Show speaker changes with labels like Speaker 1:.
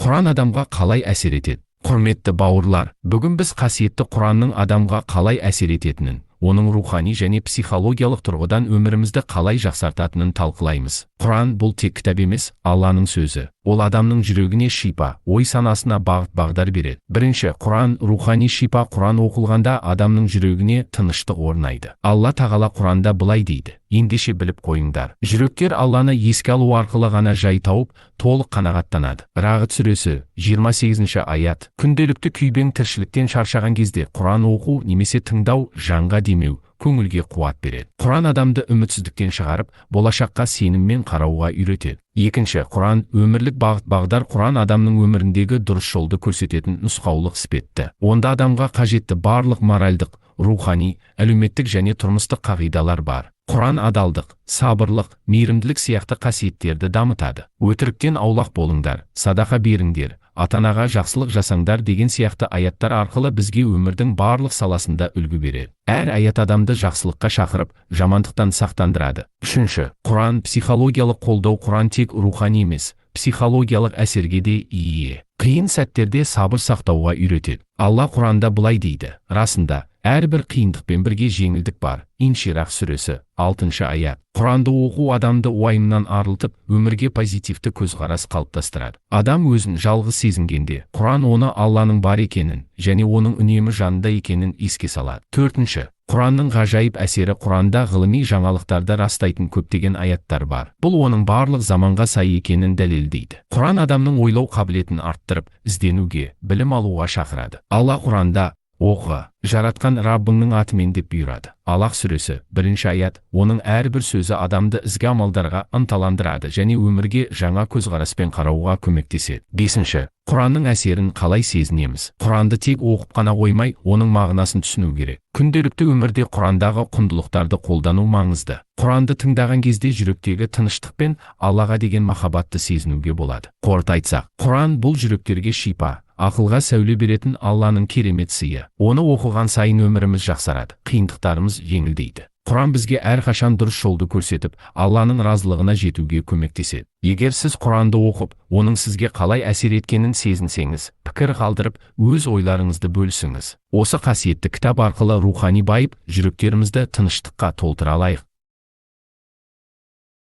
Speaker 1: Құран адамға қалай әсер етеді? Құрметті бауырлар, бүгін біз қасиетті Құранның адамға қалай әсер ететінін, оның рухани және психологиялық тұрғыдан өмірімізді қалай жақсартатынын талқылаймыз. Құран бұл тек кітап емес, Алланың сөзі. Ол адамның жүрегіне шипа, ой санасына бағыт-бағдар береді. Бірінші, Құран рухани шипа. Құран оқылғанда адамның жүрегіне тыныштық орнайды. Алла тағала Құранда былай дейді: ендеше біліп қойыңдар, жүректер Алланы еске алу арқылы ғана жай тауып, толық қанағаттанады. Рағд сүресі 28 аят. Күнделікті күйбең тіршіліктен шаршаған кезде Құран оқу немесе тыңдау жанға демеу, көңілге қуат береді. Құран адамды үмітсіздіктен шығарып, болашаққа сеніммен қарауға үйретеді. Екінші, Құран өмірлік бағыт-бағдар. Құран адамның өміріндегі дұрыс жолды көрсететін нұсқаулық іспетті. Онда адамға қажетті барлық моральдық, рухани, әлеуметтік және тұрмыстық қағидалар бар. Құран адалдық, сабырлық, мейірімділік сияқты қасиеттерді дамытады. Өтіріктен аулақ болыңдар, садақа беріңдер, ата-анаға жақсылық жасаңдар деген сияқты аяттар арқылы бізге өмірдің барлық саласында үлгі береді. Әр аят адамды жақсылыққа шақырып, жамандықтан сақтандырады. Үшінші, Құран психологиялық қолдау. Құран тек рухани емес, психологиялық әсерге де ие. Қиын сәттерде сабыр сақтауға үйретеді. Алла Құранда былай дейді: расында, әрбір қиындықпен бірге жеңілдік бар. Инширах сүресі 6 аят. Құранды оқу адамды уайымнан арылтып, өмірге позитивті көзқарас қалыптастырады. Адам өзін жалғыз сезінгенде, Құран оны Алланың бар екенін және оның үнемі жанында екенін еске салады. Төртінші, Құранның ғажайып әсері. Құранда ғылыми жаңалықтарды растайтын көптеген аяттар бар. Бұл оның барлық заманға сай екенін дәлелдейді. Құран адамның ойлау қабілетін арттырып, ізденуге, білім алуға шақырады. Алла Құранда: оқы, жаратқан Раббыңның атымен деп бұйырады. Алақ сүресі 1 аят. Оның әрбір сөзі адамды ізгі амалдарға ынталандырады және өмірге жаңа көзқараспен қарауға көмектеседі. Бесінші, Құранның әсерін қалай сезінеміз? Құранды тек оқып қана қоймай, оның мағынасын түсіну керек. Күнделікті өмірде Құрандағы құндылықтарды қолдану маңызды. Құранды тыңдаған кезде жүректегі тыныштық пен Аллаға деген махаббатты сезінуге болады. Қорыта айтсақ, Құран бұл жүректерге шипа, ақылға сәуле беретін Алланың керемет сыйы. Оны оқыған сайын өміріміз жақсарады, қиындықтарымыз жеңілдейді. Құран бізге әрқашан дұрыс жолды көрсетіп, Алланың разылығына жетуге көмектеседі. Егер сіз Құранды оқып, оның сізге қалай әсер еткенін сезінсеңіз, пікір қалдырып, өз ойларыңызды бөлісіңіз. Осы қасиетті кітап арқылы рухани байып, жүректерімізді тыныштыққа толтыра алайық.